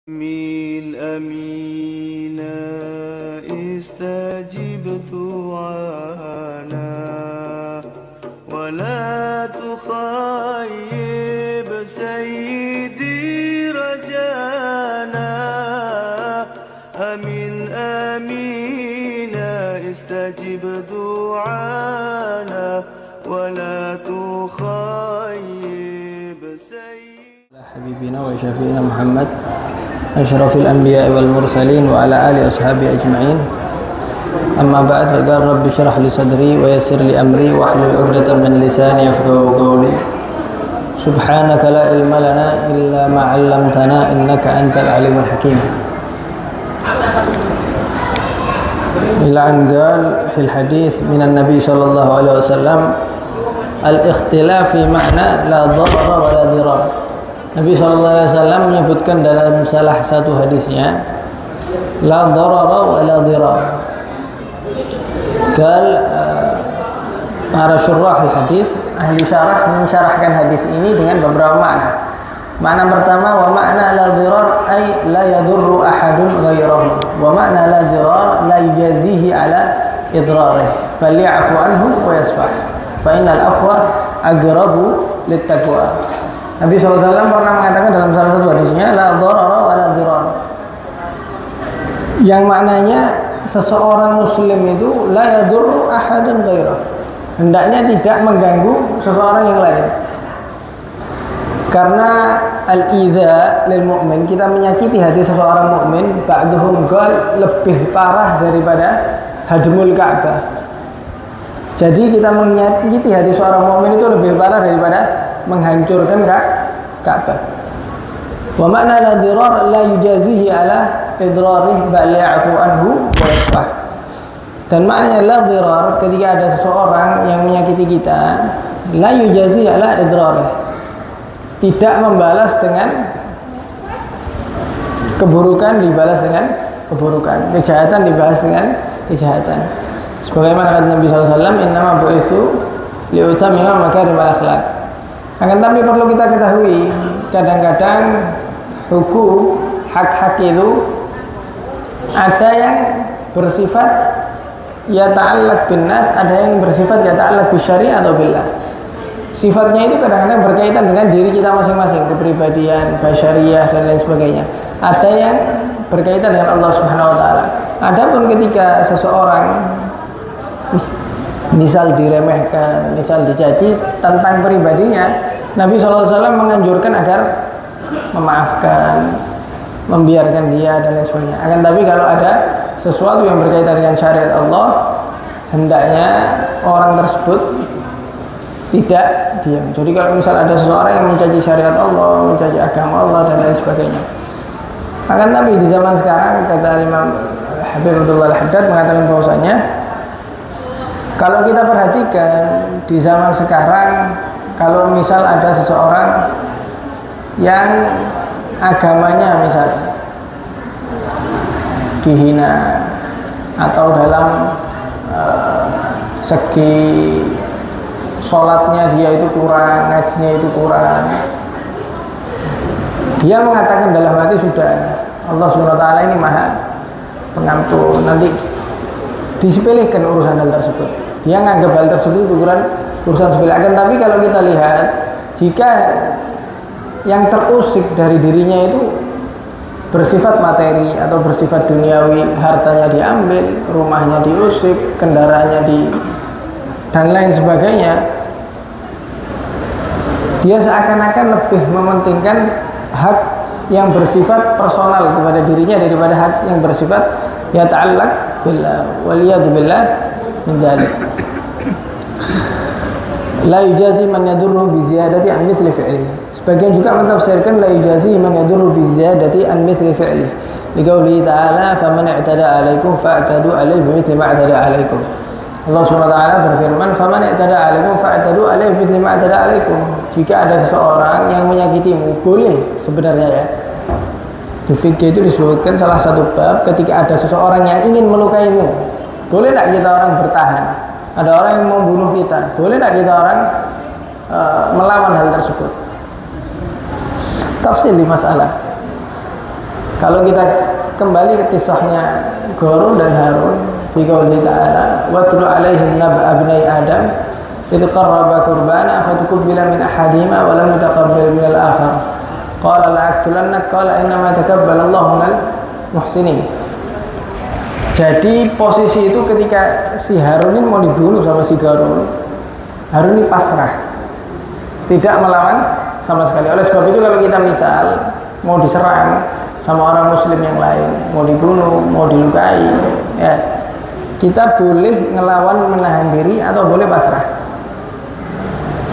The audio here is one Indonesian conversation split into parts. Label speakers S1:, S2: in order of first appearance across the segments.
S1: من أمين استجب دعانا ولا تخيب سيدي رجانا أمين أمين استجب دعانا ولا تخيب سيدي
S2: حبيبنا وشفينا محمد أشرف الأنبياء والمرسلين وعلى آله أصحابه أجمعين. أما بعد فقال رب اشرح لي صدري ويسر لي أمري واحلل عقدة من لساني يفقهوا قولي. سبحانك لا علم لنا إلا ما علمتنا إنك أنت العليم الحكيم. إلى أن قال في الحديث من النبي صلى الله عليه وسلم الاختلاف في معنى لا ضرر ولا ضرار. Nabi SAW menyebutkan dalam salah satu hadisnya la darara wa la dirar. Para syurah hadis, ahli syarah mensyarahkan hadis ini dengan beberapa makna. Makna pertama, wa makna la dirar ay la yadurru ahadun ghairahu. Wa makna la dirar la yujazihi ala idrarih bal ya'fu anhu wa yasfah. Fa innal afwa aqrabu littaqwa. Nabi SAW pernah mengatakan dalam salah satu hadisnya la darara wa la dirar, yang maknanya seseorang muslim itu la yadurru ahadun ghairah, hendaknya tidak mengganggu seseorang yang lain. Karena al-idza lil mu'min, kita menyakiti hati seseorang mukmin, ba'duhum qal, lebih parah daripada hadmul Ka'bah. Jadi kita menyakiti hati seorang mukmin itu lebih parah daripada menghancurkan Ka'bah. Wa makna la dirar la yujazihi ala idrarih bal ya'fu anhu wa yasfah. Dan maknanya la dirar, ketika ada seseorang yang menyakiti kita, la yujazihi ala idrarih, tidak membalas dengan keburukan dibalas dengan keburukan, kejahatan dibalas dengan kejahatan. Sebagaimana kata Nabi SAW, innama bu'itsu li'utammima makarimal akhlaq. Akan tapi perlu kita ketahui, kadang-kadang hukum hak-hak itu ada yang bersifat ya ta'allaq bin nas, ada yang bersifat ya ta'allaq bis syari' atau billah. Sifatnya itu kadang-kadang berkaitan dengan diri kita masing-masing, kepribadian, basyariyah dan lain sebagainya. Ada yang berkaitan dengan Allah Subhanahu wa taala. Adapun ketika seseorang misal diremehkan, misal dicaci tentang pribadinya, Nabi SAW menganjurkan agar memaafkan, membiarkan dia dan lain sebagainya. Akan tapi kalau ada sesuatu yang berkaitan dengan syariat Allah, hendaknya orang tersebut tidak diam. Jadi kalau misal ada seseorang yang mencaci syariat Allah, mencaci agama Allah dan lain sebagainya. Akan tapi di zaman sekarang, kata Imam Habib Abdullah Al-Haddad mengatakan bahwasanya kalau kita perhatikan di zaman sekarang, kalau misal ada seseorang yang agamanya misal dihina atau dalam segi sholatnya dia itu kurang, ngajinya itu kurang, dia mengatakan dalam hati sudah Allah SWT ini maha pengampun, nanti disepelekan urusan hal tersebut. Dia menganggap hal tersebut urusan sepele. Akan tapi kalau kita lihat, jika yang terusik dari dirinya itu bersifat materi atau bersifat duniawi, hartanya diambil, rumahnya diusik, kendaraannya dan lain sebagainya, dia seakan-akan lebih mementingkan hak yang bersifat personal kepada dirinya daripada hak yang bersifat ya ta'allaq billah waliyadu billah min dzalik. La yujazi man yadurru bi ziyadati an mithli fi'li. Sebagian juga mentafsirkan la yujazi man yadurru bi ziyadati an mithli fi'li. Liqauli ta'ala faman i'tada 'alaikum fa'tadu 'alaihi bimithli ma 'atada 'alaikum. Allah SWT berfirman, faman i'tada 'alaikum fa'tadu 'alaihi bimithli ma 'atada 'alaikum. Jika ada seseorang yang menyakitimu, boleh sebenarnya ya. Di fikih itu disebutkan salah satu bab, ketika ada seseorang yang ingin melukaimu, boleh tak kita orang bertahan? Ada orang yang membunuh kita, boleh tak kita orang melawan hal tersebut? Tafsir di masalah. Kalau kita kembali ke kisahnya Qarun dan Harun, fi qouli ta'ala, "Watlu 'alaihim nab'a abnai Adam, idh qarraba qurbana fatuqbila min ahadihima wa lam yutaqabbal min al-akhar. Qala la'aqtulannak qala innama taqabbalallahu minal muhsinin." Jadi posisi itu ketika si Harun ini mau dibunuh sama si Qarun, Harun ini pasrah, tidak melawan sama sekali. Oleh sebab itu kalau kita misal mau diserang sama orang muslim yang lain, mau dibunuh, mau dilukai, ya, kita boleh ngelawan, menahan diri, atau boleh pasrah.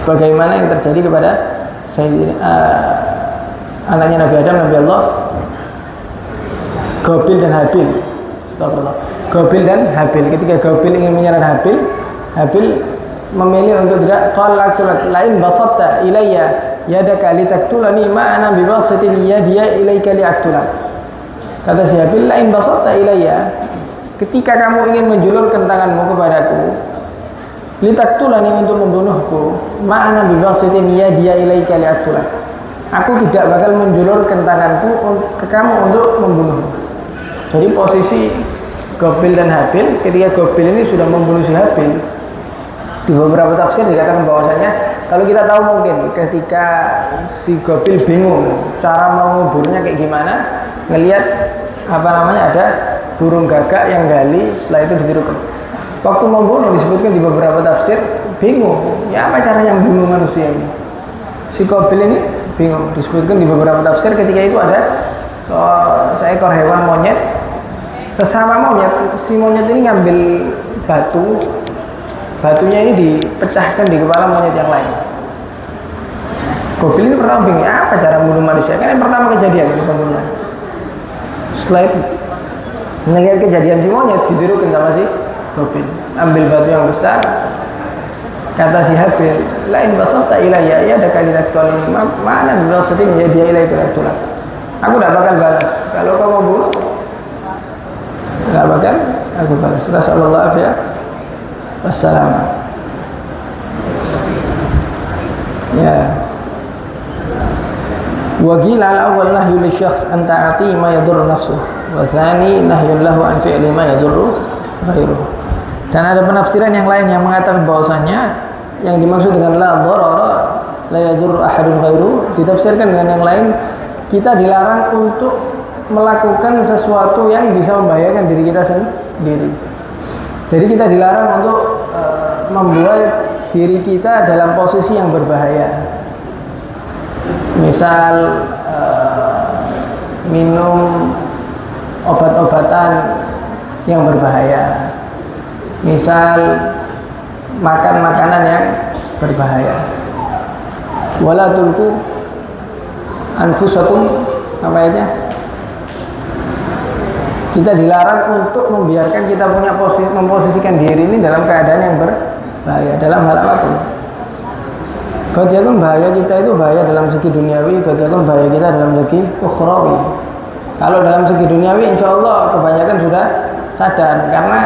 S2: Sebagaimana yang terjadi kepada anaknya Nabi Adam, Nabi Allah, Qabil dan Habil. Astagfirullah. Qabil dan Habil. Ketika Qabil ingin menyerang Habil, Habil memilih untuk tidak. Qala lain basatta ilayya yadaka litaktulani ma ana bibasitin yadiya ilaika liaktulak. Kata si Habil, lain basatta ilayya, ketika kamu ingin menjulurkan tanganmu kepadaku, litaktulani, untuk membunuhku, ma ana bibasitin yadiya ilaika liaktulak, aku tidak bakal menjulurkan tanganku ke kamu untuk membunuhmu. Jadi posisi Qabil dan Habil, ketika Qabil ini sudah membunuh si Habil, di beberapa tafsir dikatakan bahwasanya, kalau kita tahu mungkin ketika si Qabil bingung cara menguburnya kayak gimana, ngelihat ada burung gagak yang gali, setelah itu ditirukan. Waktu membunuh disebutkan di beberapa tafsir, bingung, ya apa caranya membunuh manusia ini. Si Qabil ini bingung, disebutkan di beberapa tafsir ketika itu ada seekor hewan monyet, sesama monyet, si monyet ini ngambil batunya ini dipecahkan di kepala monyet yang lain. Qabil ini pertama bingung, apa cara membunuh manusia, kan yang pertama kejadian pembunuhan. Setelah itu melihat kejadian si monyet, ditirukan sama si Qabil, ambil batu yang besar. Kata si Habil, lain basata ilayya ya ada kali aktual ini, mana basatin ya dia ilai itu aktual. Aku tidak bakal balas. Kalau kau mau bunuh, tidak bakal aku balas. Rasulullah ya wassalam. Ya. Wa qila al-awwal nahyu lisyakhs an ta'ati ma yadur nafsuhu, wa tsani nahyun lahu an fi'li ma yadur ghairuhu. Dan ada penafsiran yang lain yang mengatakan bahwasanya yang dimaksud dengan la dharara la yadur ahadun ghairu, ditafsirkan dengan yang lain, kita dilarang untuk melakukan sesuatu yang bisa membahayakan diri kita sendiri. Jadi kita dilarang untuk membuat diri kita dalam posisi yang berbahaya. Misal minum obat-obatan yang berbahaya, misal makan makanan yang berbahaya. Wala tulku anfusakum, apa ayatnya? Kita dilarang untuk membiarkan kita punya memposisikan diri ini dalam keadaan yang berbahaya dalam hal apapun. Qadiyakun bahaya kita itu bahaya dalam segi duniawi, qadiyakun bahaya kita dalam segi ukhrawi. Kalau dalam segi duniawi insyaallah kebanyakan sudah sadar, karena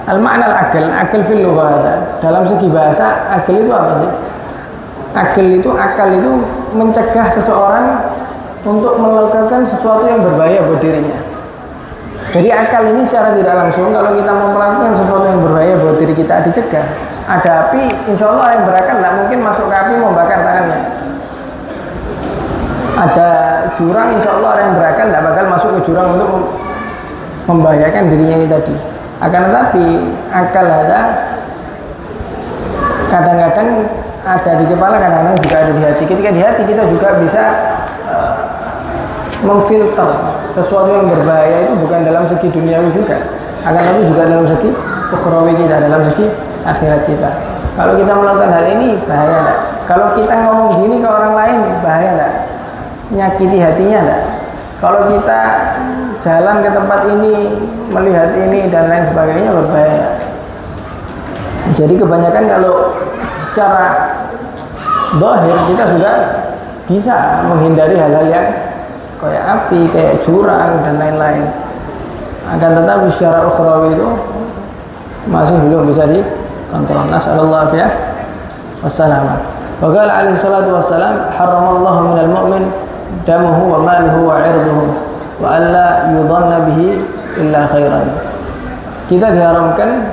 S2: al-ma'na al-aql fil lughah, dalam segi bahasa aql itu apa sih? Akal itu mencegah seseorang untuk melakukan sesuatu yang berbahaya buat dirinya. Jadi akal ini secara tidak langsung, kalau kita mau melakukan sesuatu yang berbahaya buat diri kita, dicegah. Ada api, insya Allah yang berakal tidak mungkin masuk ke api membakar tangannya. Ada jurang, insya Allah yang berakal tidak bakal masuk ke jurang untuk membahayakan dirinya ini tadi. Akan tetapi akal ada kadang-kadang ada di kepala, kadang-kadang juga ada di hati. Ketika di hati kita juga bisa memfilter sesuatu yang berbahaya itu bukan dalam segi duniawi juga, akan tapi juga dalam segi ukhrawi kita, dalam segi akhirat kita. Kalau kita melakukan hal ini bahaya enggak? Kalau kita ngomong gini ke orang lain bahaya enggak? Nyakiti hatinya enggak? Kalau kita jalan ke tempat ini, melihat ini dan lain sebagainya berbahaya enggak? Jadi kebanyakan kalau secara zahir kita sudah bisa menghindari hal-hal yang kayak api, kayak jurang dan lain-lain. Akan tetapi secara ukhrawi itu masih belum bisa dikontrol. Nasallallahu alaihi wasallam. Wa qala alaihi salatu wassalam, haramallahu minal mu'min damuhu wa maluhu wa 'irduhu wa alla yudhanna bihi illa khairan. Kita diharamkan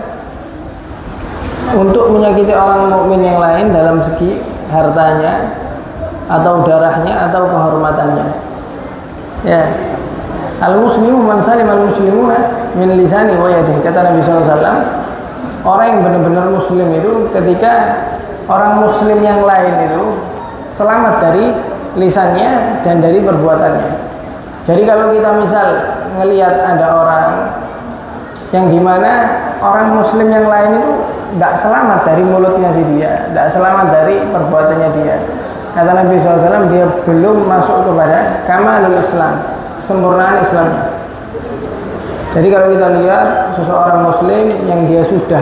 S2: untuk menyakiti orang mukmin yang lain dalam segi hartanya atau darahnya atau kehormatannya. Ya. Al-muslimu man salim al-muslimuna min lisani wa yadihi. Kata Nabi SAW, orang yang benar-benar muslim itu ketika orang muslim yang lain itu selamat dari lisannya dan dari perbuatannya. Jadi kalau kita misal ngelihat ada orang yang dimana orang muslim yang lain itu tidak selamat dari mulutnya si dia, tidak selamat dari perbuatannya dia, kata Nabi SAW, dia belum masuk kepada kamalul Islam, kesempurnaan Islamnya. Jadi kalau kita lihat seseorang muslim yang dia sudah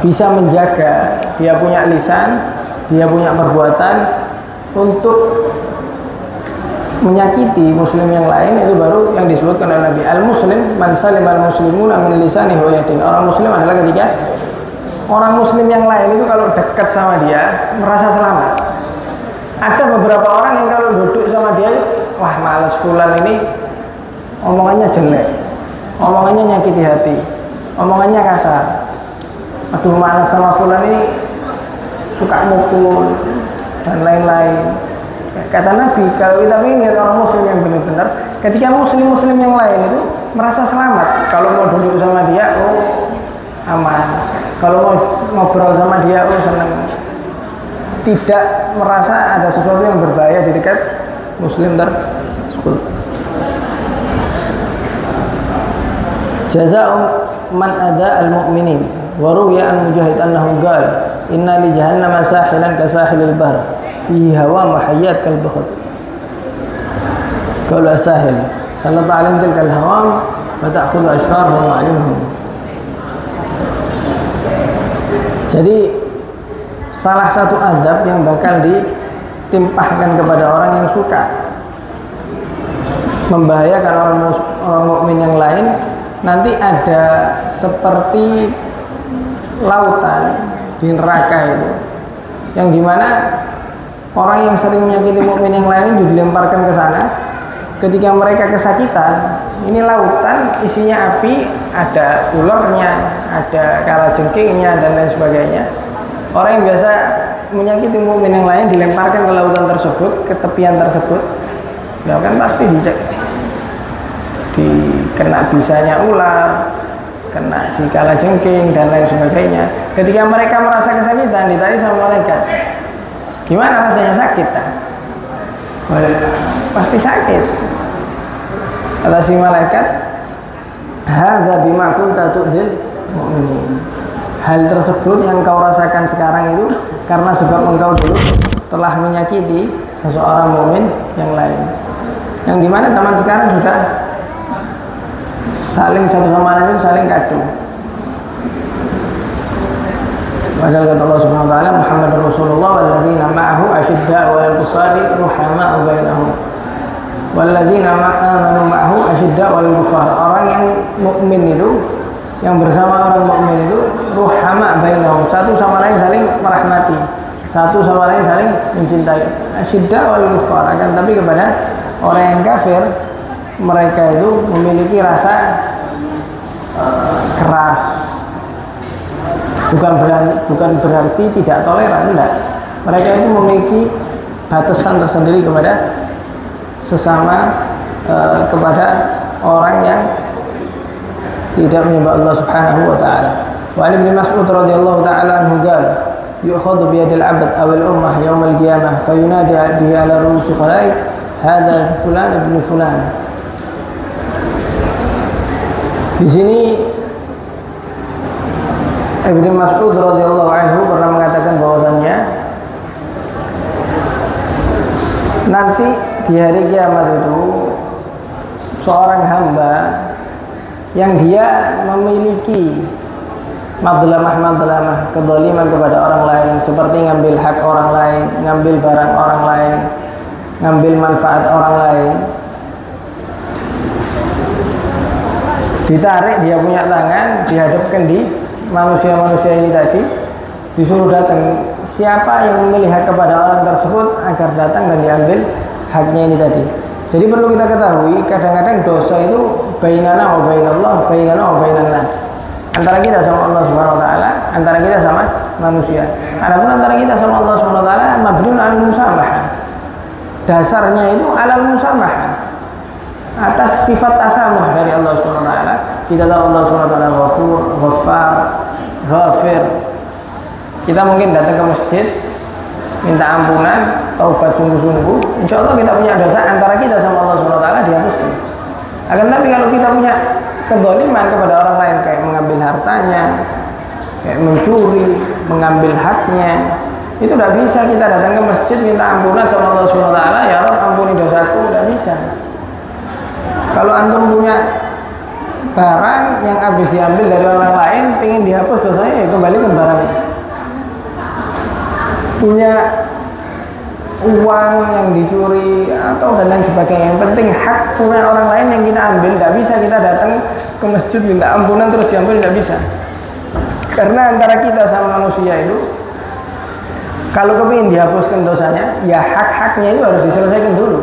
S2: bisa menjaga, dia punya lisan, dia punya perbuatan untuk menyakiti muslim yang lain, itu baru yang disebutkan oleh Nabi. Al-muslim man salim al-muslimuna min lisanihi wa yadihi. Orang muslim adalah ketika orang muslim yang lain itu kalau dekat sama dia merasa selamat. Ada beberapa orang yang kalau duduk sama dia, wah males fulan ini, omongannya jelek, omongannya nyakiti hati, omongannya kasar, aduh males sama fulan ini, suka mukul dan lain-lain. Kata Nabi, kalau kita ingin lihat orang muslim yang benar-benar, ketika muslim-muslim yang lain itu merasa selamat. Kalau mau duduk sama dia, oh aman. Kalau mau ngobrol sama dia, oh senang. Tidak merasa ada sesuatu yang berbahaya di dekat muslim tersebut. Jaza'u man ada al-mu'minin. Wa ruwiya an Mujahid annahu qala inna li jahannama sahilan ka sahilil bahr fihi hawa mahayyat kal bakhut. Qala sahil sallallahu alaihi tilkal hawam wa ta'khudhu ashfarhum wa a'yunhum. Jadi salah satu adab yang bakal ditimpahkan kepada orang yang suka membahayakan orang mukmin yang lain, nanti ada seperti lautan di neraka itu, yang dimana orang yang sering menyakiti mukmin yang lain itu dilemparkan ke sana. Ketika mereka kesakitan, ini lautan isinya api, ada ularnya, ada kalajengkingnya dan lain sebagainya. Orang yang biasa menyakiti mukmin yang lain dilemparkan ke lautan tersebut, ke tepian tersebut, ya kan pasti dikena bisanya ular, kena si kalajengking dan lain sebagainya. Ketika mereka merasa kesakitan, ditanya sama malaikat, gimana rasanya sakit? Pasti sakit. Kata si malaikat, hadza bima kunta tu'dzil mu'minin. Hal tersebut yang kau rasakan sekarang itu karena sebab engkau dulu telah menyakiti seseorang mukmin yang lain. Yang dimana zaman sekarang sudah saling satu sama lain itu saling kacau. Padahal kata Allah Subhanahu wa taala, Muhammadur Rasulullah walladzina ma'ahu asyidda'u 'alal kuffari ruhama'u bainahum. Walladzina amanu ma'ahu asyidda'u 'alal kuffar. Orang yang mukmin itu, yang bersama orang mukmin itu ruhama bainahum, satu sama lain saling merahmati, satu sama lain saling mencintai. Asyidda'u 'alal kuffar, akan tapi kepada orang yang kafir mereka itu memiliki rasa keras. Bukan berarti tidak toleran, enggak. Mereka itu memiliki batasan tersendiri kepada sesama, kepada orang yang tidak menyembah Allah Subhanahu wa taala. Wa Ibnu Mas'ud radhiyallahu taala anhu qala yu'khadhu bi yadil 'abd aw al ummah yawm al qiyamah fayunadi bihi 'ala ru'usi khalaik hadza fulan ibn fulan. Di sini Ibnu Mas'ud radhiyallahu anhu pernah mengatakan bahwasannya nanti di hari kiamat itu seorang hamba yang dia memiliki madlamah, kedzaliman kepada orang lain, seperti ngambil hak orang lain, ngambil barang orang lain, ngambil manfaat orang lain, ditarik dia punya tangan, dihadapkan di manusia-manusia ini tadi, disuruh datang siapa yang memilih hak kepada orang tersebut agar datang dan diambil haknya ini tadi. Jadi perlu kita ketahui, kadang-kadang dosa itu bainana wa bainallah, bainana wa bainan nas. Antara kita sama Allah Subhanahu wa taala, antara kita sama manusia. Adapun antara kita sama Allah Subhanahu wa taala mabniun 'alal musamahah. Dasarnya itu 'alal musamahah. Atas sifat tasamuh dari Allah Subhanahu wa taala. Kita tahu Allah Subhanahu wa taala Ghafur, Ghaffar, Ghafir. Kita mungkin datang ke masjid minta ampunan, taubat sungguh-sungguh, insya Allah kita punya dosa antara kita sama Allah SWT dihapuskan. Akan tapi kalau kita punya kezaliman kepada orang lain, kayak mengambil hartanya, kayak mencuri, mengambil haknya, itu tidak bisa kita datang ke masjid minta ampunan sama Allah SWT, ya Rabb ampuni dosaku, tidak bisa. Kalau antum punya barang yang habis diambil dari orang lain, pengen dihapus dosanya, ya kembalikan barangnya. Punya uang yang dicuri atau dan lain sebagainya, yang penting hak punya orang lain yang kita ambil, tidak bisa kita datang ke masjid minta ampunan terus diambil, tidak bisa. Karena antara kita sama manusia itu, kalau kepingin dihapuskan dosanya, ya hak-haknya itu harus diselesaikan dulu.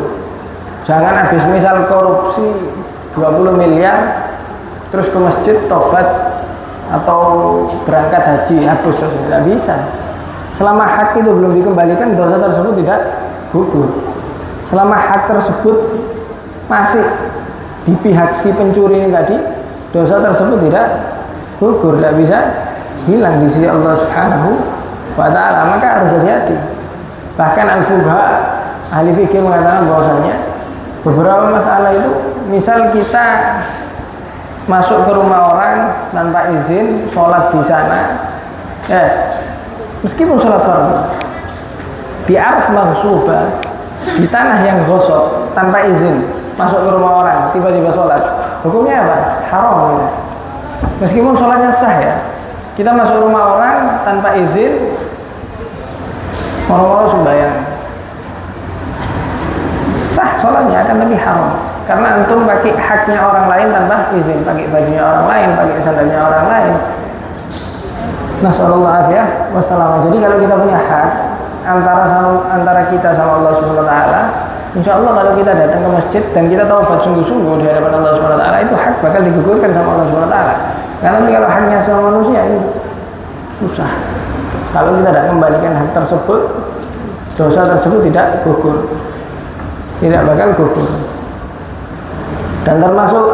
S2: Jangan habis misal korupsi 20 miliar terus ke masjid tobat atau berangkat haji hapus dosanya, tidak bisa. Selama hak itu belum dikembalikan, dosa tersebut tidak gugur. Selama hak tersebut masih di pihak si pencuri ini tadi, dosa tersebut tidak gugur, tidak bisa hilang di sisi Allah Subhanahu wa taala. Maka harus hati-hati. Bahkan al-fuqaha, ahli fikih mengatakan bahwasanya beberapa masalah itu, misal kita masuk ke rumah orang tanpa izin, sholat di sana, meskipun sholat fardu di Arab maghsuba, di tanah yang gosok, tanpa izin masuk ke rumah orang, tiba-tiba sholat, hukumnya apa? Haram. Meskipun sholatnya sah ya, kita masuk rumah orang tanpa izin, orang-orang sembahyang, sah sholatnya, akan tapi haram. Karena antum pakai haknya orang lain tanpa izin, pakai bajunya orang lain, pakai sandalnya orang lain. Nasallallahu afiyah wassalam. Jadi kalau kita punya hak antara kita sama Allah Subhanahu wa taala, insya Allah kalau kita datang ke masjid dan kita taubat sungguh-sungguh di hadapan Allah Subhanahu wa taala, itu hak bakal digugurkan sama Allah Subhanahu wa taala. Karena kalau haknya sama manusia ini susah. Kalau kita tidak kembalikan hak tersebut, dosa tersebut tidak gugur, tidak bakal gugur. Dan termasuk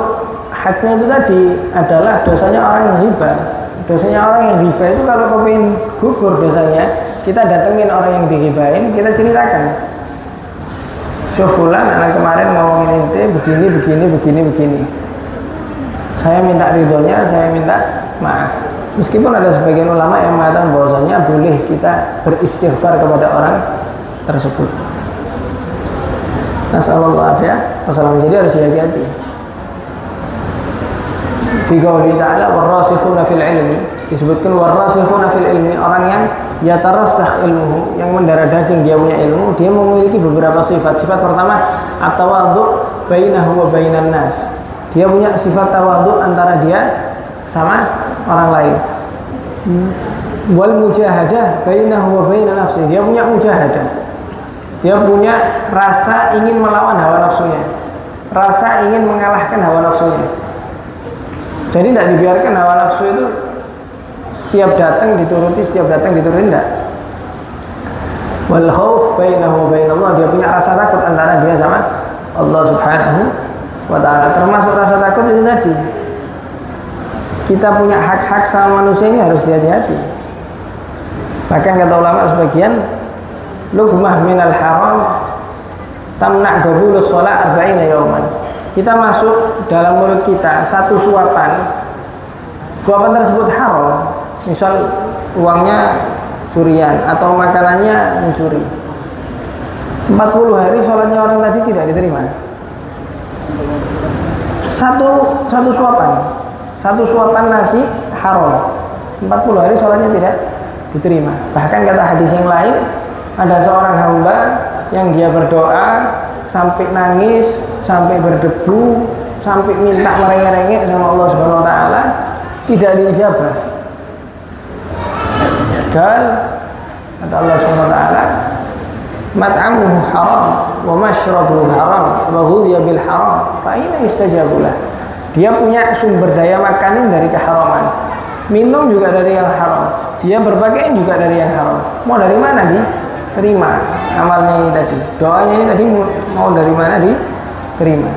S2: haknya itu tadi adalah dosanya orang yang riba. Dosanya orang yang riba itu kalau kepingin gugur dosanya, kita datengin orang yang diribain, kita ceritakan, Fulan anak kemarin ngomongin ente begini. Saya minta ridhonya, saya minta maaf. Meskipun ada sebagian ulama yang mengatakan bahwasanya boleh kita beristighfar kepada orang tersebut. Nasallallahu afiyah wasallam. Jadi harus hati-hati. Fi qouli ta'ala warasikhuna fil ilmi, disebutkan warasikhuna fil ilmi, orang yang yatarassakh ilmuhu, yang mendarah daging dia punya ilmu, dia memiliki beberapa sifat. Sifat pertama at-tawadhu bainahu wa bainan nas, dia punya sifat tawadhu antara dia sama orang lain. Wal mujahadah bainahu wa bainan nafsi, dia punya mujahadah, dia punya rasa ingin melawan hawa nafsunya, rasa ingin mengalahkan hawa nafsunya. Jadi tidak dibiarkan hawa nafsu itu setiap datang dituruti, tidak. Wal khauf bainahu wa bainallah, dia punya rasa takut antara dia sama Allah Subhanahu wa taala. Termasuk rasa takut itu tadi. Kita punya hak-hak sama manusia ini harus hati-hati. Bahkan kata ulama sebagian, lughmah minal haram tamna' qabulus shalah 40 yauman. Kita masuk dalam mulut kita satu suapan tersebut haram, misal uangnya curian atau makanannya mencuri, 40 hari sholatnya orang tadi tidak diterima. Satu suapan nasi haram, 40 hari sholatnya tidak diterima. Bahkan kata hadis yang lain, ada seorang hamba yang dia berdoa sampai nangis, sampai berdebu, sampai minta merengek-rengek sama Allah Subhanahu wa taala, tidak diijabah. Kata Allah Subhanahu wa taala, mat'amuhu haram wa mashrabuhu haram wa ghudhiya bil haram fa aina yustajabu lah. Dia punya sumber daya makanan dari keharaman, minum juga dari yang haram, dia berpakaian juga dari yang haram. Mau dari mana diterima amalnya ini tadi, doanya ini tadi mau dari mana diterima.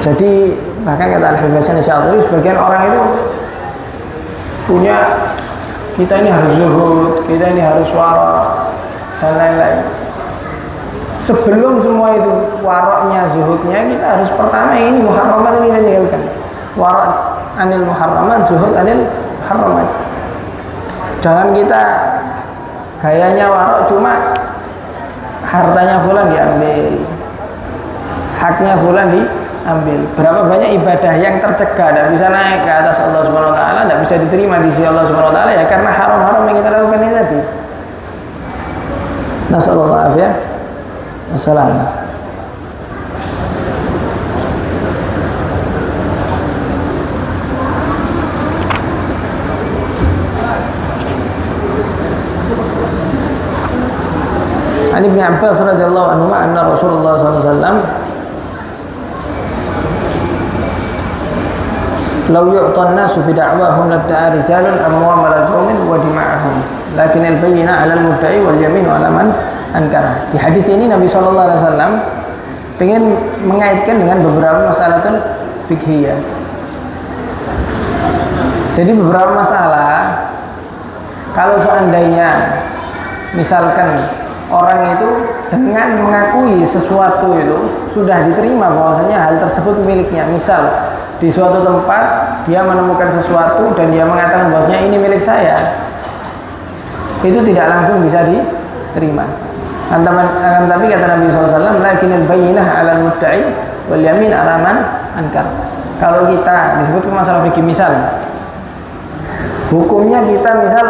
S2: Jadi bahkan kata Al-Habib Hasan Asy'adhili, sebagian orang itu punya, kita ini harus zuhud, kita ini harus wara dan lain-lain. Sebelum semua itu waroknya, zuhudnya, kita harus pertama ini muharramat ini kita tinggalkan. Warok anil muharramat, zuhud anil muharramat. Jangan kita gayanya warok cuma hartanya fulan diambil, haknya fulan diambil. Berapa banyak ibadah yang tercegah, tidak bisa naik ke atas Allah Subhanahu Wa Taala, tidak bisa diterima di sisi Allah Subhanahu Wa Taala ya karena haram-haram yang kita lakukan ini tadi. Nasallallahu alaihi wasallam. An Ibnu Abbas radhiyallahu anhu anna Rasulullah sallallahu alaihi wasallam law yu'tan nasu bi da'wahum ladda'a rijalun amwal qaumin wa dima'ahum lakin al-bayyina 'ala al-mudda'i wal yamin 'ala man ankara. Di hadis ini Nabi sallallahu alaihi wasallam ingin mengaitkan dengan beberapa masalatul fiqhiyah. Jadi beberapa masalah kalau seandainya misalkan orang itu dengan mengakui sesuatu itu sudah diterima bahwasanya hal tersebut miliknya. Misal di suatu tempat dia menemukan sesuatu dan dia mengatakan bahwasanya ini milik saya, itu tidak langsung bisa diterima. Tapi kata Nabi SAW, lakinal bayyinah 'alal mudda'i wal yamin 'ala man ankar. Kalau kita disebutkan masalah fikih, misal hukumnya kita misal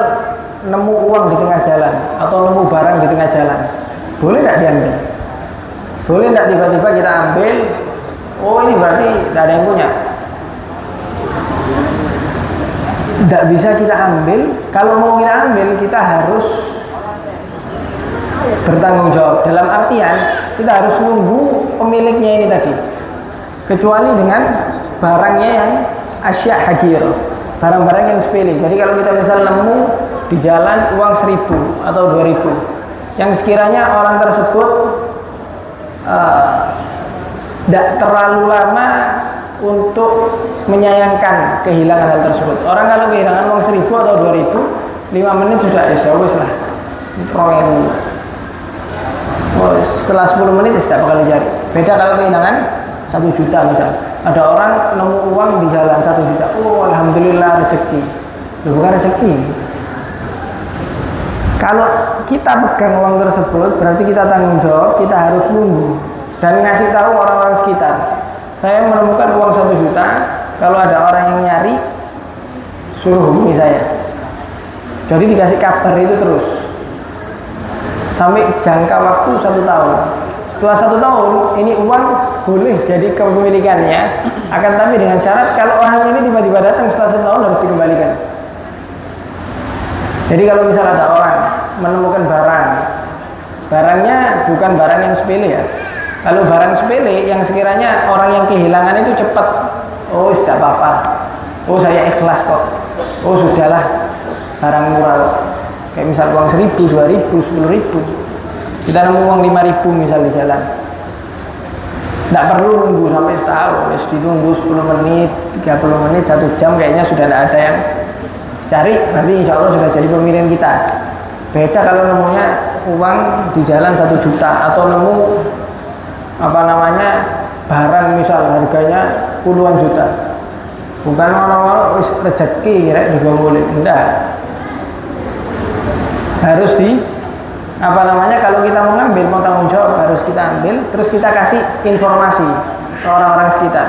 S2: nemu uang di tengah jalan atau nemu barang di tengah jalan, boleh tidak diambil? Boleh tidak tiba-tiba kita ambil? Oh ini berarti tidak ada yang punya. Tidak bisa kita ambil. Kalau mau kita ambil, kita harus bertanggung jawab. Dalam artian kita harus nunggu pemiliknya ini tadi. Kecuali dengan barangnya yang asya' hagir, barang-barang yang sepele. Jadi kalau kita misal nemu di jalan uang 1.000 atau 2.000 yang sekiranya orang tersebut tidak terlalu lama untuk menyayangkan kehilangan hal tersebut. Orang kalau kehilangan uang 1.000 atau 2.000, 5 menit sudah wis lah, setelah 10 menit tidak bakal dicari. Beda kalau kehilangan 1 juta misal, ada orang nemu uang di jalan 1 juta, oh alhamdulillah rezeki. Bukan rezeki. Kalau kita pegang uang tersebut, berarti kita tanggung jawab, kita harus nunggu dan ngasih tahu orang-orang sekitar. Saya menemukan uang 1 juta, kalau ada orang yang nyari, suruh hubungi saya. Jadi dikasih kabar itu terus sampai jangka waktu 1 tahun. Setelah 1 tahun, ini uang boleh jadi kepemilikannya, akan tapi dengan syarat kalau orang ini tiba-tiba datang setelah 1 tahun harus dikembalikan. Jadi kalau misal ada orang menemukan barangnya bukan barang yang sepele ya. Kalau barang sepele yang sekiranya orang yang kehilangan itu cepat, oh tidak apa-apa, oh saya ikhlas kok, oh sudahlah, barang murah kok. Kayak misal uang 1.000, 2.000, 10.000, kita nemu uang 5.000 misal di jalan, tidak perlu nunggu sampai setahun, ditunggu 10 menit, 30 menit, 1 jam kayaknya sudah tidak ada yang cari, berarti insya Allah sudah jadi pemilihan kita. Beda kalau nemunya uang di jalan 1 juta atau nemu barang misal harganya puluhan juta, bukan orang-orang rezeki kira digombolin, enggak. Harus kalau kita mau ngambil, mau tanggung jawab, harus kita ambil, terus kita kasih informasi ke orang-orang sekitar.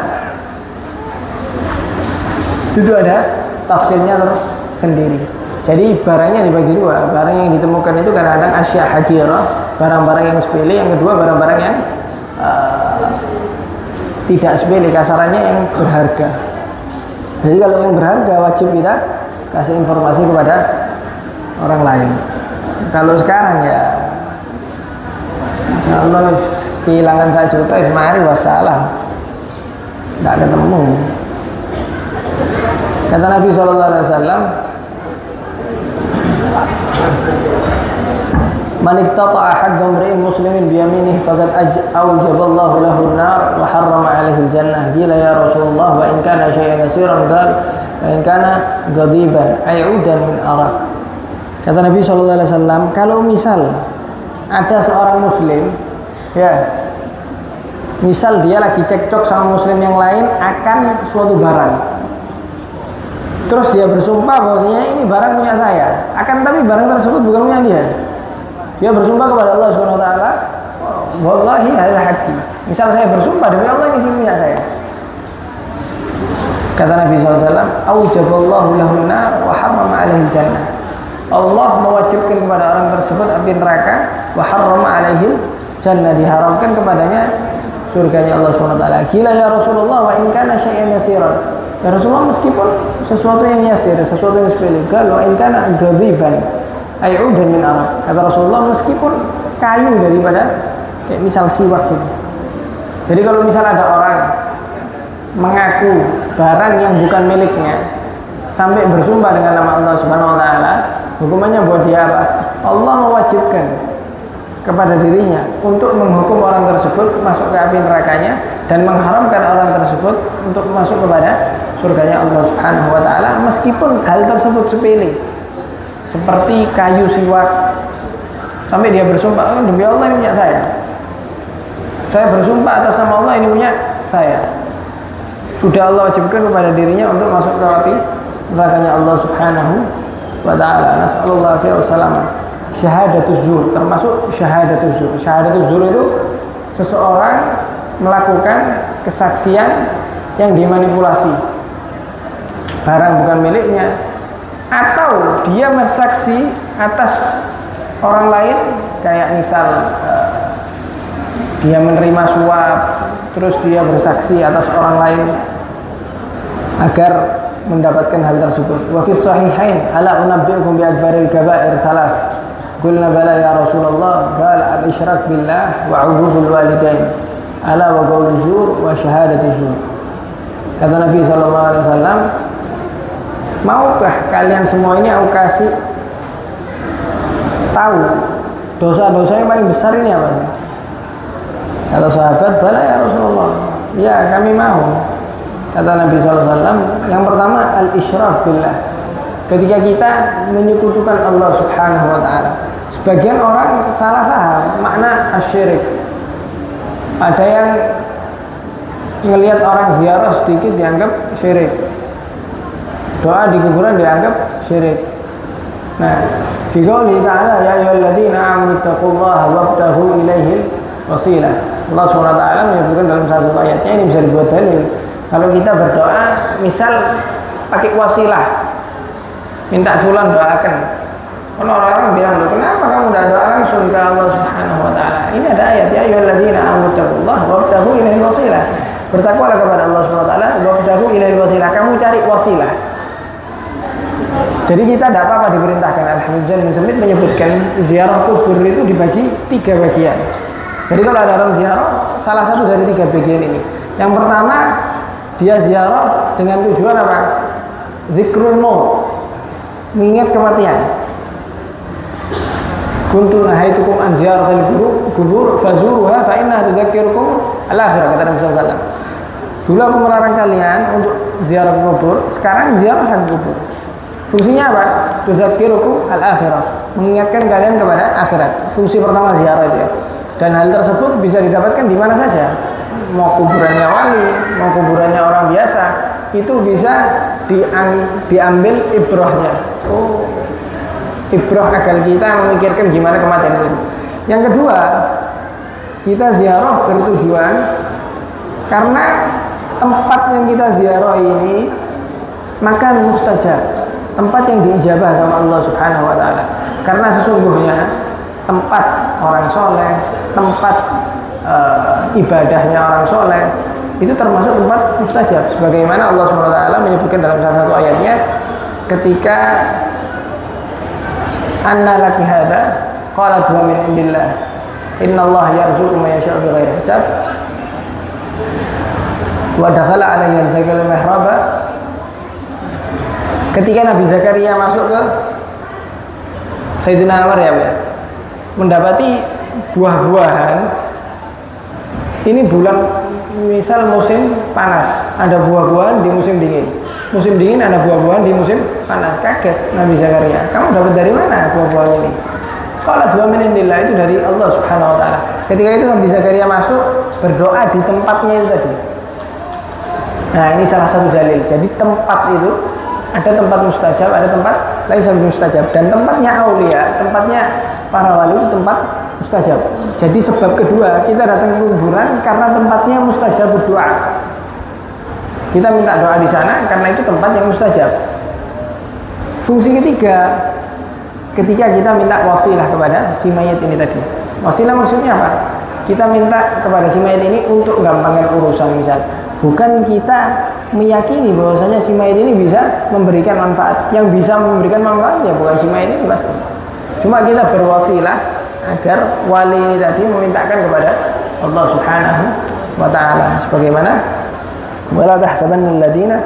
S2: Itu ada tafsirnya sendiri. Jadi barangnya dibagi dua. Barang yang ditemukan itu kadang-kadang asya hagirah, barang-barang yang sepele. Yang kedua barang-barang yang tidak sepele, kasarannya yang berharga. Jadi kalau yang berharga wajib kita kasih informasi kepada orang lain. Kalau sekarang ya Insya Allah kehilangan 1 juta semari wassalam, nggak ketemu. Kata Nabi SAW, man iqtata'a haqqa imri'in muslimin biyaminih faqad aujaballahu lahu an-nar wa harrama 'alaihi al-jannah. Qila ya Rasulullah wa in kana syai'an yasiran, qala wa in kana ghadiban ay'udan min arak. Kata Nabi SAW, kalau misal ada seorang muslim, ya, misal dia lagi cekcok sama muslim yang lain akan suatu barang, terus dia bersumpah bahwasanya ini barang punya saya, akan tapi barang tersebut bukan punya dia. Dia bersumpah kepada Allah Subhanahu wa taala, wallahi hadza haqqi. Misal saya bersumpah demi Allah ini punya saya. Kata Nabi SAW, aujaballahu lahu an-nar wa harrama 'alaihi al-jannah. Allah mewajibkan kepada orang tersebut api neraka, wa harrama 'alaihi jannah, diharamkan kepadanya surganya Allah Subhanahu wa taala. Gila ya Rasulullah wa in kana syai'an yasiran. Ya Rasulullah, meskipun sesuatu yang yasir, sesuatu yang sepele. Qala wa in kana ghadiban ay'udan min arak. Kata Rasulullah, meskipun kayu daripada kayak misal siwak gitu. Jadi kalau misal ada orang mengaku barang yang bukan miliknya sampai bersumpah dengan nama Allah Subhanahu wa taala, hukumannya buat dia apa? Allah mewajibkan kepada dirinya untuk menghukum orang tersebut masuk ke api nerakanya dan mengharamkan orang tersebut untuk masuk kepada surganya Allah Subhanahu wa taala, meskipun hal tersebut sepele seperti kayu siwak, sampai dia bersumpah, oh, demi Allah ini punya saya bersumpah atas nama Allah ini punya saya. Sudah Allah wajibkan kepada dirinya untuk masuk ke api nerakanya Allah Subhanahu wa ta'ala. Nas'alullah fi'al salamah. Syahadatuz zur, termasuk syahadatuz zur. Syahadatuz zur itu seseorang melakukan kesaksian yang dimanipulasi, barang bukan miliknya, atau dia bersaksi atas orang lain, kayak misal dia menerima suap, terus dia bersaksi atas orang lain agar mendapatkan hal tersebut. Wa fis sahihain ala unabbiukum bi akbaril kaba'ir thalath. Qulna bala ya Rasulullah, qala al-isyrak billah wa 'uququl walidain, ala wa qauluz zur wa syahadatuz zur. Kata Nabi sallallahu alaihi wasallam, maukah kalian semua ini aku kasih tahu dosa-dosa yang paling besar ini apa sih? Kata sahabat, bala ya Rasulullah, ya kami mau. Kata Nabi SAW, yang pertama al-isyrak billah, ketika kita menyekutukan Allah Subhanahu wa ta'ala. Sebagian orang salah paham makna asyirik. Ada yang ngelihat orang ziarah sedikit dianggap syirik, doa di kuburan dianggap syirik. Nah, fi qouli ta'ala ya ayyuhalladzina amanu taqullaha wabtaghu ilaihi wasilah. Allah SWT menyebutkan dalam salah satu ayatnya, ini bisa dibuat dalil. Kalau kita berdoa, misal pakai wasilah, minta fulan doakan. Kalau orang-orang bilang, kenapa kamu tidak doa langsung ke Allah Subhanahu wa ta'ala? Ini ada ayat, ya ayyuhalladzina amanu taqullaha wabtaghu ilaihi wasilah. Bertakwalah kepada Allah Subhanahu wa ta'ala, wabtaghu ilaihi wasilah. Kamu cari wasilah. Jadi kita tidak apa-apa diperintahkan. Al-Habib bin Samit menyebutkan ziarah kubur itu dibagi 3 bagian. Jadi kalau ada orang ziarah, salah satu dari 3 bagian ini. Yang pertama, dia ziarah dengan tujuan apa? Dzikrul maut, mengingat kematian. Kuntu nahaitukum an ziyaratil qubur fazuruha fa innaha tudzakirukum al-akhirah, kata Nabi sallallahu alaihi wasallam. Dulu aku melarang kalian untuk ziarah kubur, sekarang ziarah kubur. Fungsinya apa? Tudzakirukum al-akhirah, mengingatkan kalian kepada akhirat. Fungsi pertama ziarah itu ya. Dan hal tersebut bisa didapatkan di mana saja. Mau kuburannya wali, mau kuburannya orang biasa, itu bisa diambil ibrahnya. Oh, ibrah agar kita memikirkan gimana kematian itu. Yang kedua, kita ziarah bertujuan karena tempat yang kita ziarah ini makan mustajab, tempat yang diijabah sama Allah Subhanahu wa ta'ala. Karena sesungguhnya tempat orang soleh, tempat ibadahnya orang soleh, itu termasuk tempat mustajab. Sebagaimana Allah SWT menyebutkan dalam salah satu ayatnya, ketika anna laki hadza? Qalat huwa min indillah. Innallaha yarzuqu man yasha'u bighairi hisab. Wa dakhala alaihi al-zakal mihraba. Ketika Nabi Zakaria masuk ke Sayyidina Umar ya, mendapati buah-buahan. Ini bulan misal musim panas, ada buah-buahan di musim dingin. Musim dingin ada buah-buahan di musim panas. Kaget Nabi Zakaria, kamu dapat dari mana buah-buahan ini? Qala huwa min indillah, itu dari Allah Subhanahu wa taala. Ketika itu Nabi Zakaria masuk berdoa di tempatnya itu tadi. Nah, ini salah satu dalil. Jadi tempat itu ada tempat mustajab, ada tempat laisa mustajab, dan tempatnya aulia, tempatnya para wali itu tempat mustajab. Jadi sebab kedua kita datang ke kuburan karena tempatnya mustajab doa. Kita minta doa di sana karena itu tempat yang mustajab. Fungsi ketiga, ketika kita minta wasilah kepada si mayit ini tadi. Wasilah maksudnya apa? Kita minta kepada si mayit ini untuk gampangkan urusan misal. Bukan kita meyakini bahwasanya si mayit ini bisa memberikan manfaat. Yang bisa memberikan manfaat ya bukan si mayit ini pasti. Cuma kita berwasilah agar wali ini tadi memintakan kepada Allah Subhanahu wa taala, sebagaimana wala tahsabanna alladziina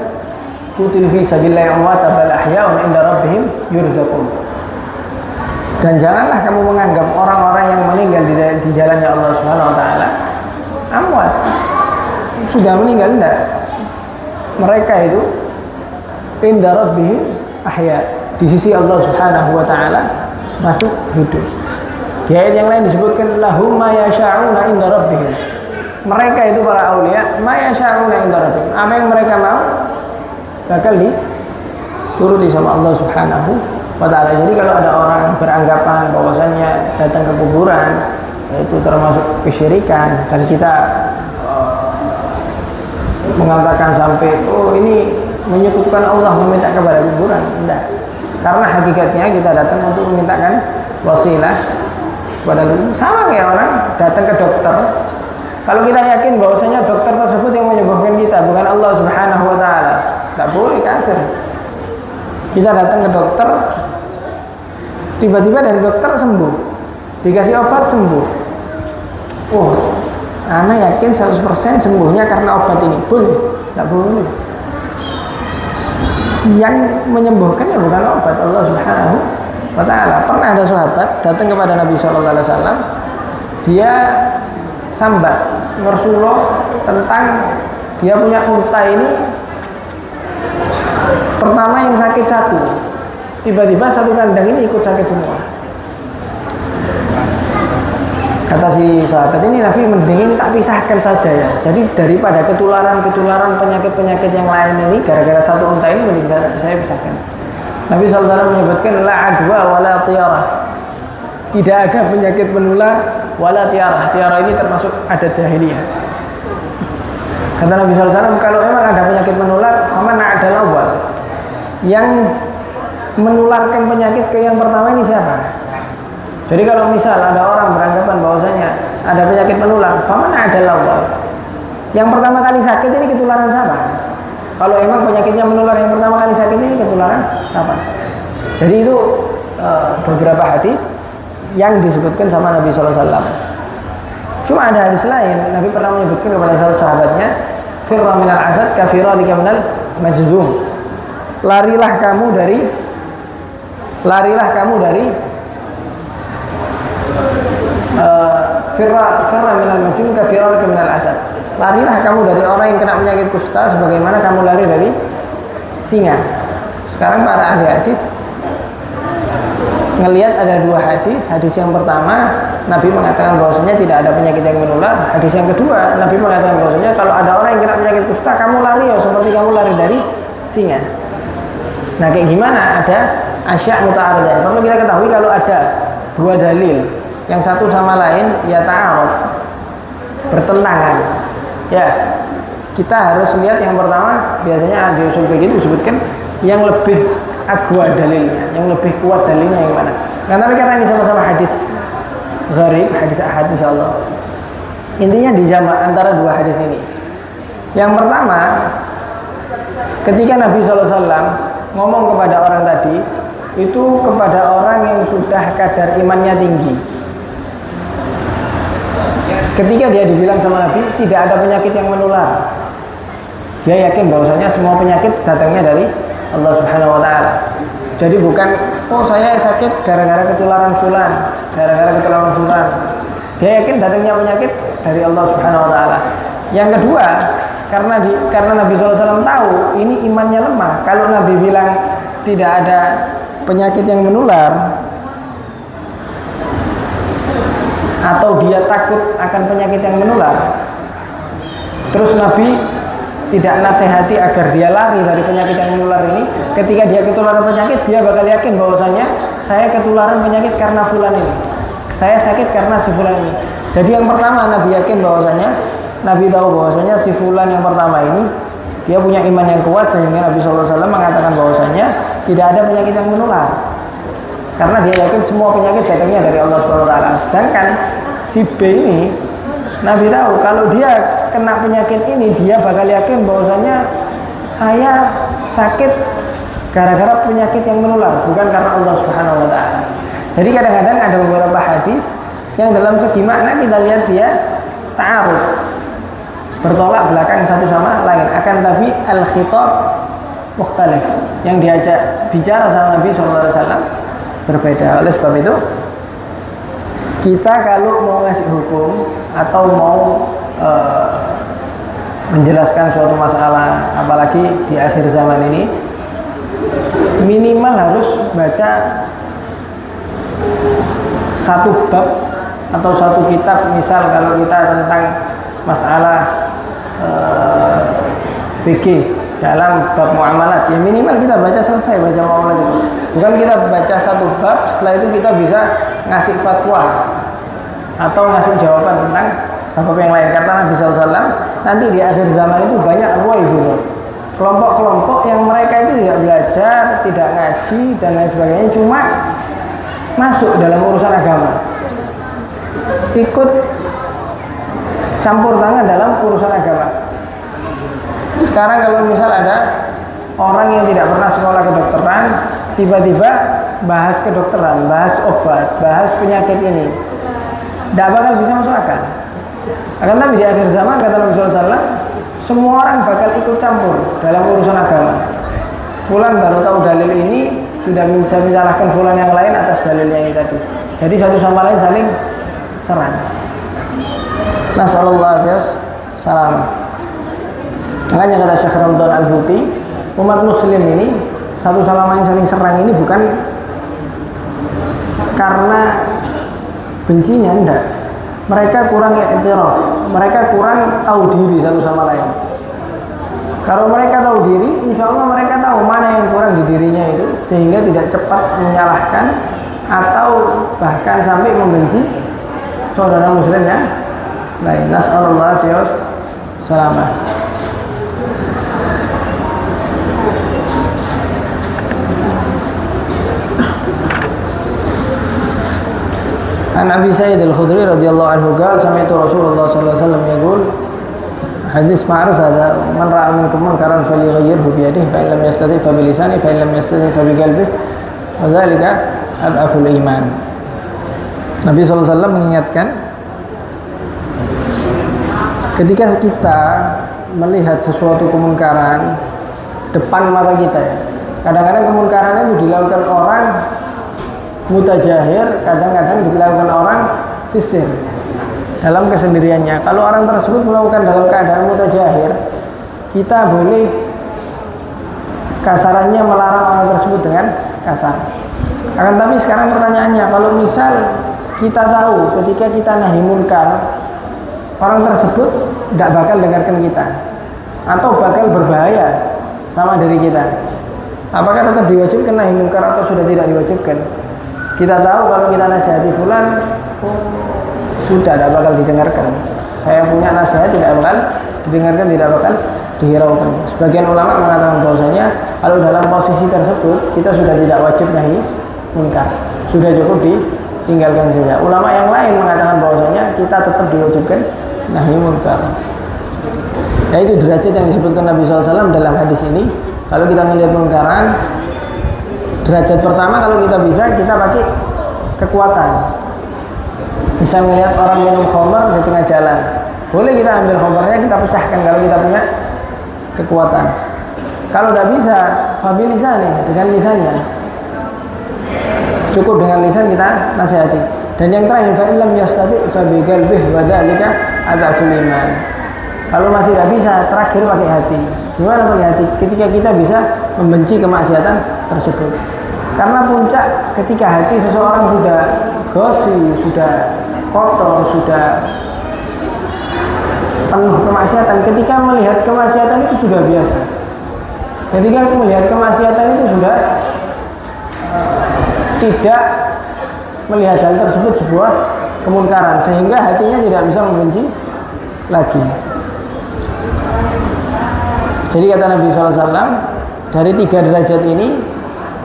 S2: qutilu fi sabilillahi amwatan bal ahya'un 'inda rabbihim yurzaqun. Dan janganlah kamu menganggap orang-orang yang meninggal di jalannya Allah Subhanahu wa taala amwat, sudah meninggal. Enggak, mereka itu inda rabbihim ahya, di sisi Allah Subhanahu wa taala masih hidup. Di ayat yang lain disebutkan lahum ma yasha'una inda rabbihim. Mereka itu para aulia ma yasha'una inda rabbihim. Apa yang mereka mau bakal dituruti sama Allah Subhanahu wa taala. Jadi kalau ada orang beranggapan bahwasanya datang ke kuburan itu termasuk kesyirikan dan kita mengatakan sampai ini menyekutukan Allah meminta kepada kuburan, tidak. Karena hakikatnya kita datang untuk memintakan wasilah kepada kuburan. Sama kayak orang datang ke dokter. Kalau kita yakin bahwasanya dokter tersebut yang menyembuhkan kita bukan Allah Subhanahu wa taala, tidak boleh, kafir. Kita datang ke dokter, tiba-tiba dari dokter sembuh, dikasih obat sembuh. Oh, ana yakin 100% sembuhnya karena obat ini. Boleh? Tidak boleh. Yang menyembuhkan ya bukan obat, Allah Subhanahu wa taala. Pernah ada sahabat datang kepada Nabi sallallahu alaihi wasallam, dia sambat Rasulullah tentang dia punya unta ini, pertama yang sakit satu, tiba-tiba satu kandang ini ikut sakit semua. Kata si sahabat ini, Nabi mending ini tak pisahkan saja ya. Jadi daripada ketularan penyakit-penyakit yang lain ini gara-gara satu unta ini, mending saya pisahkan. Nabi SAW menyebutkan la adwa wala tiarah. Tidak ada penyakit menular wala tiarah. Tiarah ini termasuk ada jahiliyah. Kata Nabi SAW, kalau memang ada penyakit menular, sama adalah awal. Yang menularkan penyakit ke yang pertama ini siapa? Jadi kalau misal ada orang beranggapan bahwasanya ada penyakit menular, famana adalah awal. Yang pertama kali sakit ini ketularan siapa? Kalau emang penyakitnya menular yang pertama kali sakit ini ketularan siapa? Jadi itu beberapa hadis yang disebutkan sama Nabi sallallahu alaihi wasallam. Cuma ada hadis lain, Nabi pernah menyebutkan kepada salah sahabatnya, firra minal asad kafiralika minal majzum. Larilah kamu dari firra minal majnun ka firarika minal asad. Larilah kamu dari orang yang kena penyakit kusta sebagaimana kamu lari dari singa. Sekarang para ahli hadis ngelihat ada dua hadis. Hadis yang pertama Nabi mengatakan bahwasanya tidak ada penyakit yang menular. Hadis yang kedua Nabi mengatakan bahwasanya kalau ada orang yang kena penyakit kusta kamu lari ya seperti kamu lari dari singa. Nah, kayak gimana? Ada asya' muta'aridan. Perlu kita ketahui kalau ada dua dalil yang satu sama lain ya ta'arud, bertentangan, ya kita harus lihat yang pertama. Biasanya di usul fikih itu disebutkan yang lebih aqwa dalilnya, yang lebih kuat dalilnya yang mana. Nah, tapi karena ini sama-sama hadis gharib, hadis ahad insyaallah, intinya dijamak antara dua hadis ini. Yang pertama, ketika Nabi SAW ngomong kepada orang tadi, itu kepada orang yang sudah kadar imannya tinggi. Ketika dia dibilang sama Nabi tidak ada penyakit yang menular, dia yakin bahwasanya semua penyakit datangnya dari Allah Subhanahu wa taala. Jadi bukan oh saya sakit gara-gara ketularan fulan, gara-gara ketularan fulan. Dia yakin datangnya penyakit dari Allah Subhanahu wa taala. Yang kedua, karena Nabi SAW tahu ini imannya lemah. Kalau Nabi bilang tidak ada penyakit yang menular, atau dia takut akan penyakit yang menular, terus Nabi tidak nasihati agar dia lari dari penyakit yang menular ini, ketika dia ketularan penyakit, dia bakal yakin bahwasanya saya ketularan penyakit karena fulan ini, saya sakit karena si fulan ini. Jadi yang pertama Nabi yakin bahwasanya, Nabi tahu bahwasanya si fulan yang pertama ini dia punya iman yang kuat, sehingga Nabi SAW mengatakan bahwasanya tidak ada penyakit yang menular, karena dia yakin semua penyakit datangnya dari Allah SWT. Sedangkan si B ini, Nabi tahu kalau dia kena penyakit ini, dia bakal yakin bahwasanya saya sakit gara-gara penyakit yang menular, bukan karena Allah Subhanahu wa taala. Jadi kadang-kadang ada beberapa hadis yang dalam segi makna kita lihat dia ta'arud, bertolak belakang satu sama lain, akan tapi al-khitab mukhtalif, yang diajak bicara sama Nabi SAW berbeda. Oleh sebab itu, kita kalau mau ngasih hukum atau mau menjelaskan suatu masalah, apalagi di akhir zaman ini, minimal harus baca satu bab atau satu kitab. Misal kalau kita tentang masalah fikih dalam bab muamalat, ya minimal kita baca selesai baca muamalat itu. Bukan kita baca satu bab, setelah itu kita bisa ngasih fatwa atau ngasih jawaban tentang bab yang lain. Kata Nabi SAW, nanti di akhir zaman itu banyak ruwaibun, kelompok-kelompok yang mereka itu tidak belajar, tidak ngaji dan lain sebagainya, cuma masuk dalam urusan agama, ikut campur tangan dalam urusan agama. Sekarang kalau misal ada orang yang tidak pernah sekolah kedokteran, tiba-tiba bahas kedokteran, bahas obat, bahas penyakit ini, tidak bakal bisa masuk akal. Akan tapi di akhir zaman, kata Nabi SAW, semua orang bakal ikut campur dalam urusan agama. Fulan baru tahu dalil ini, sudah bisa menyalahkan fulan yang lain atas dalilnya ini tadi. Jadi satu sama lain saling serang. Nasallallahu alaihi wasallam. Makanya kata Syekh Ramadan Al-Buti, umat muslim ini satu sama lain saling serang ini bukan karena bencinya, enggak. Mereka kurang i'tiraf, mereka kurang tahu diri satu sama lain. Kalau mereka tahu diri, insya Allah mereka tahu mana yang kurang di dirinya itu, sehingga tidak cepat menyalahkan atau bahkan sampai membenci saudara muslim yang lain. Nas'alullah fiyos salamah. An Abi Sa'id Al-Khudri radhiyallahu anhu qala sami'tu Rasulullah sallallahu alaihi wasallam yaqul, hadis ma'ruf hadha, man ra'a minkum munkaran falyughayyirhu bi yadihi fa in lam yastati' fa bi lisanihi fa in lam yastati' fa bi qalbihi wa dzalika adhaful iman. Nabi sallallahu alaihi wasallam mengingatkan, ketika kita melihat sesuatu kemungkaran depan mata kita, ya, kadang-kadang kemungkaran itu dilakukan orang mutajahir, kadang-kadang dilakukan orang fisir dalam kesendiriannya. Kalau orang tersebut melakukan dalam keadaan mutajahir, kita boleh kasarannya melarang orang tersebut dengan kasar. Akan tapi sekarang pertanyaannya, kalau misal kita tahu ketika kita nahi munkar, orang tersebut tidak bakal dengarkan kita atau bakal berbahaya sama diri kita, apakah tetap diwajibkan nahi munkar atau sudah tidak diwajibkan? Kita tahu kalau kita nasihati fulan, sudah tidak bakal didengarkan. Saya punya nasihat tidak bakal didengarkan, tidak bakal dihiraukan. Sebagian ulama mengatakan bahwasanya kalau dalam posisi tersebut kita sudah tidak wajib nahi munkar, sudah cukup ditinggalkan saja. Ulama yang lain mengatakan bahwasanya kita tetap diwajibkan nahi munkar. Yaitu derajat yang disebutkan Nabi SAW dalam hadis ini. Kalau kita melihat munkaran, Derajat pertama kalau kita bisa, kita pakai kekuatan. Misal melihat orang minum khamar di tengah jalan, boleh kita ambil khamarnya, kita pecahkan kalau kita punya kekuatan. Kalau tidak bisa, fabilisani, dengan lisannya. Cukup dengan lisan kita nasihati. Dan yang terakhir, fa illam yastati fa bi qalbihi wa dzalika adzaful iman. Kalau masih tidak bisa, terakhir pakai hati. Gimana pakai hati? Ketika kita bisa membenci kemaksiatan tersebut. Karena puncak ketika hati seseorang sudah gosip, sudah kotor, sudah penuh kemaksiatan, ketika melihat kemaksiatan itu sudah biasa. Ketika melihat kemaksiatan itu sudah tidak melihat hal tersebut sebuah kemungkaran, sehingga hatinya tidak bisa membenci lagi. Jadi kata Nabi SAW, dari 3 derajat ini,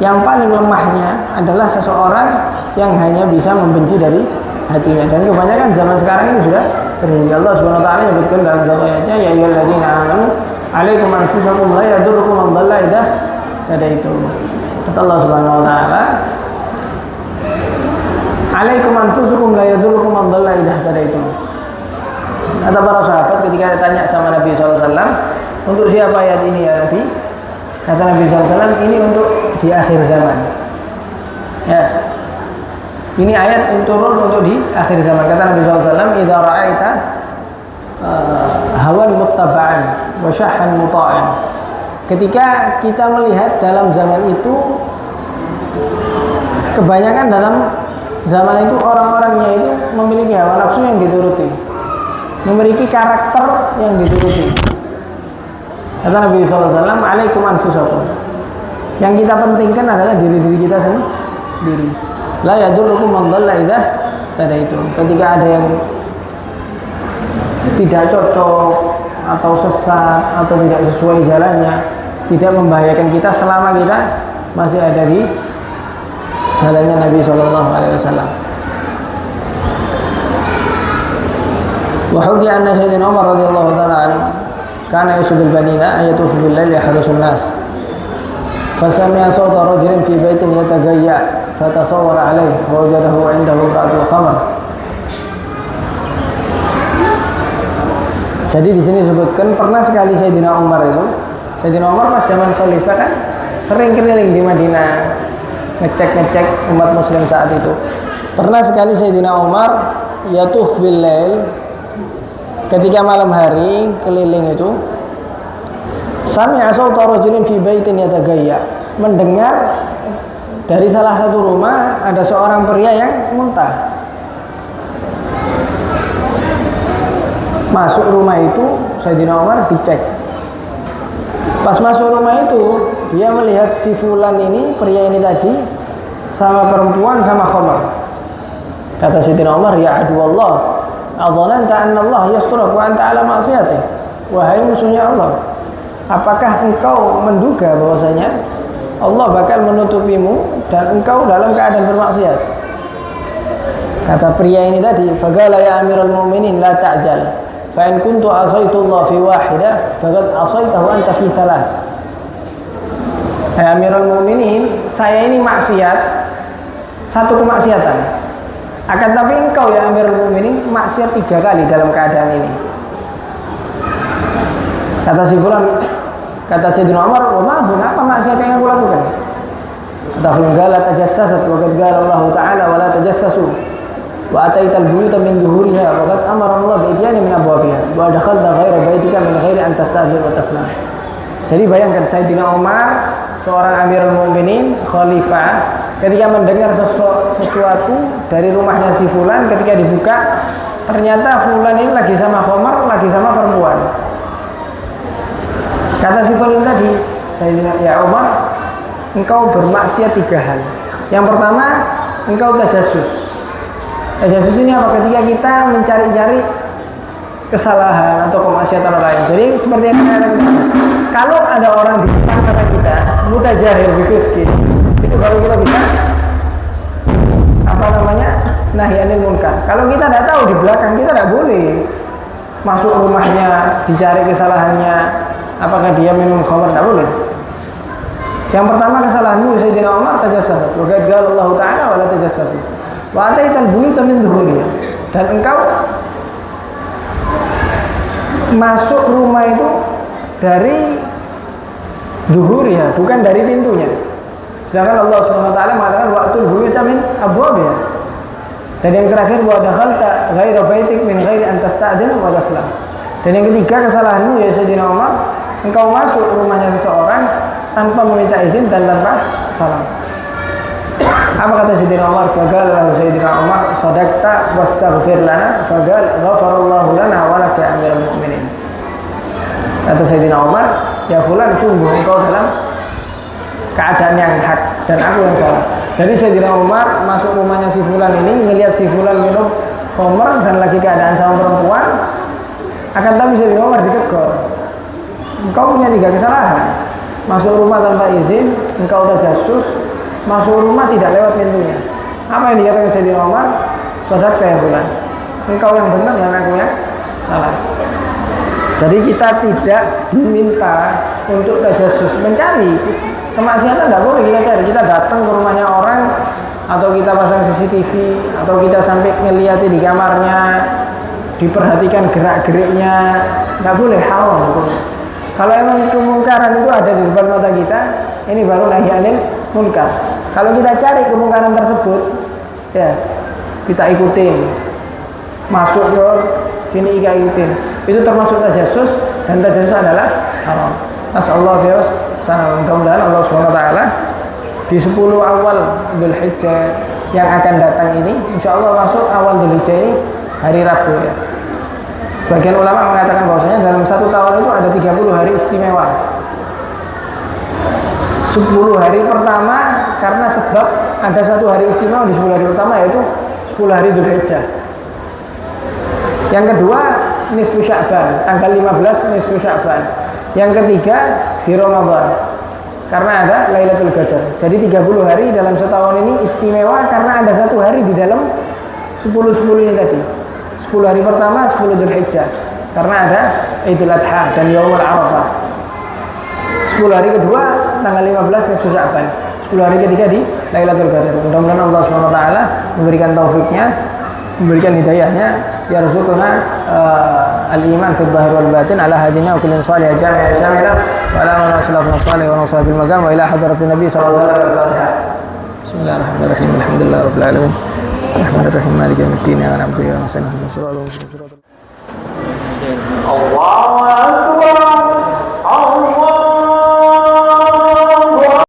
S2: yang paling lemahnya adalah seseorang yang hanya bisa membenci dari hatinya. Dan kebanyakan zaman sekarang ini sudah terjadi. Allah Subhanahu wa taala menyebutkan dalam suatu ayatnya, ya ayyuhalladzina amanu alaikum anfusakum la yadurrukum man dhalla idza tadaitum. Kata Allah Subhanahu wa taala, alaikum anfusakum la yadurrukum man dhalla idza tadaitum. Kata para sahabat ketika ditanya sama Nabi SAW, untuk siapa ayat ini ya Nabi? Kata Nabi SAW, ini untuk di akhir zaman. Ya, ini ayat turun untuk di akhir zaman. Kata Nabi SAW, idza ra'aita hawan muttaba'an wa syahhan muta'an. Ketika kita melihat dalam zaman itu, kebanyakan dalam zaman itu orang-orangnya itu memiliki hawa nafsu yang dituruti, memiliki karakter yang dituruti. Kata Nabi SAW, alaikum anfusakum. Yang kita pentingkan adalah diri-diri kita sendiri. La yadurrukum man dhalla idza tadaitum. Ketika ada yang tidak cocok atau sesat atau tidak sesuai jalannya, tidak membahayakan kita selama kita masih ada di jalannya Nabi SAW. Wa hukiya anna Sayyidina Umar radhiyallahu ta'ala anhu kana yusubil banina ayatufu bil lail yahrusun nas fasami'a sawta rajulin fi baitin yatagayya fatasawwara alayhi fawajadahu indahu ra'atu khamar. Jadi di sini disebutkan pernah sekali Sayyidina Umar itu, Sayyidina Umar pas zaman khalifah kan sering keliling di Madinah ngecek umat muslim saat itu. Pernah sekali Sayyidina Umar yatuf bil lail, ketika malam hari keliling itu, sami'a sawta rajulin fi baitin yatagayya, mendengar dari salah satu rumah ada seorang pria yang muntah. Masuk rumah itu, Sayyidina Umar dicek. Pas masuk rumah itu, dia melihat si fulan ini, pria ini tadi, sama perempuan sama khamar. Kata Sayyidina Umar, ya aduallah, adhananta anna Allah yasturaku anta ala ma'siyatih. Wahai musuhnya Allah, apakah engkau menduga bahwasanya Allah bakal menutupimu dan engkau dalam keadaan bermaksiat? Kata pria ini tadi, faqala ya amiral mu'minin la ta'jal, fa in kuntu asaitullah fi wahidah faqad asaitahu anta fi thalath. Amirul Mukminin, saya ini maksiat satu kemaksiatan, akan tapi engkau ya Amirul Mukminin maksiat 3 kali dalam keadaan ini. Kata si fulan, kata Sayyidina Umar, wa ma hun, apa maksiat yang aku lakukan? Kata fulan, la tajassasat wa qad qala Allah Ta'ala wa la tajassasu wa ataital buyuta min duhuriha wa qad amara Allah bi ityani min abwabiha wa dakhalta ghaira baitika min ghairi an tasta'dhin wa taslam. Jadi bayangkan Sayyidina Umar, seorang Amirul Mukminin, khalifah, ketika mendengar sesuatu dari rumahnya si fulan, ketika dibuka ternyata fulan ini lagi sama khamar, lagi sama perempuan. Kata si fulan tadi, Sayyidina ya Umar, engkau bermaksiat 3 hal. Yang pertama, engkau tajassus. Tajassus ini apa? Ketika kita mencari-cari kesalahan atau kemaksiatan orang lain. Jadi seperti yang kita katakan, kalau ada orang di depan kata kita mutajahir bifiskin, itu baru kita bisa nahyanil munkar. Kalau kita tidak tahu di belakang, kita tidak boleh masuk rumahnya dicari kesalahannya, apakah dia minum khamar, tidak boleh. Yang pertama kesalahanmu Sayyidina Umar tajassasat. Wa qad qala Allah Ta'ala wa la tajassasu. Wa ataital buyuta min dhuhuriha. Dan engkau masuk rumah itu dari dhuhuriha, bukan dari pintunya. Sedangkan Allah Subhanahu wa taala mengatakan wa'tul buyuta min abwabiha. Dan yang terakhir wa dakhalta ghaira baitik min ghairi an tasta'din wa taslam. Dan yang ketiga kesalahanmu ya Sayyidina Umar, engkau masuk rumahnya seseorang tanpa meminta izin dan tanpa salam. Apa kata Sayyidina Umar? Faqala Sayyidina Umar, sadaqta wastaghfir lana, faqala ghafarallahu lana wa laka ya amiral mu'minin. Kata Sayyidina Umar, ya fulan sungguh engkau dalam keadaan yang hak dan aku yang salah. Jadi Sayyidina Umar masuk rumahnya si fulan ini, ngelihat si fulan minum khamr dan lagi keadaan sama perempuan, akan tapi Sayyidina Umar ditegur. Engkau punya 3 kesalahan. Masuk rumah tanpa izin, engkau tajassus, masuk rumah tidak lewat pintunya. Apa yang dikatakan Sayyidina Umar? Sadaqta ya fulan. Engkau yang benar dan aku yang salah. Jadi kita tidak diminta untuk tajassus, mencari kemaksiatan tidak boleh kita cari. Kita datang ke rumahnya orang, atau kita pasang CCTV, atau kita sampai ngeliati di kamarnya, diperhatikan gerak-geriknya, nggak boleh, haram. Kalau emang kemungkaran itu ada di depan mata kita, ini baru nahi anil munkar. Kalau kita cari kemungkaran tersebut, ya kita ikutin, masuk ke sini kita ikutin, itu termasuk tajassus, dan tajassus adalah haram. Nasallahu fius sana. Mudah-mudahan Allah Subhanahu wa taala di 10 awal Dzulhijjah yang akan datang ini, insyaallah masuk awal Dzulhijjah ini hari Rabu ya. Sebagian ulama mengatakan bahwasanya dalam 1 tahun itu ada 30 hari istimewa. 10 hari pertama karena sebab ada 1 hari istimewa di 10 hari pertama, yaitu 10 hari Dzulhijjah. Yang kedua nisfu Sya'ban, tanggal 15 nisfu Sya'ban. Yang ketiga di Ramadan karena ada Lailatul Qadar. Jadi 30 hari dalam setahun ini istimewa karena ada 1 hari di dalam 10-10 ini tadi. 10 hari pertama 10 Dzulhijjah karena ada Idul Adha dan Yaumul Arafah. 10 hari kedua tanggal 15 nisfu Sya'ban. 10 hari ketiga di Lailatul Qadar. Mudah-mudahan Allah Subhanahu wa taala memberikan taufiknya, memberikan hidayahnya, yarzuquna al-iman fi dhahir wal batin ala hadina wa kullin salih jami'a syamila wa ala man aslafna salih wa nasabil magam wa ila hadratin nabi sallallahu alaihi wasallam. Al-Fatihah. Bismillahirrahmanirrahim. Alhamdulillahirabbil alamin. Arrahmanirrahim. Maliki yaumiddin. Ya na'budu wa nasta'inu. Allahu akbar.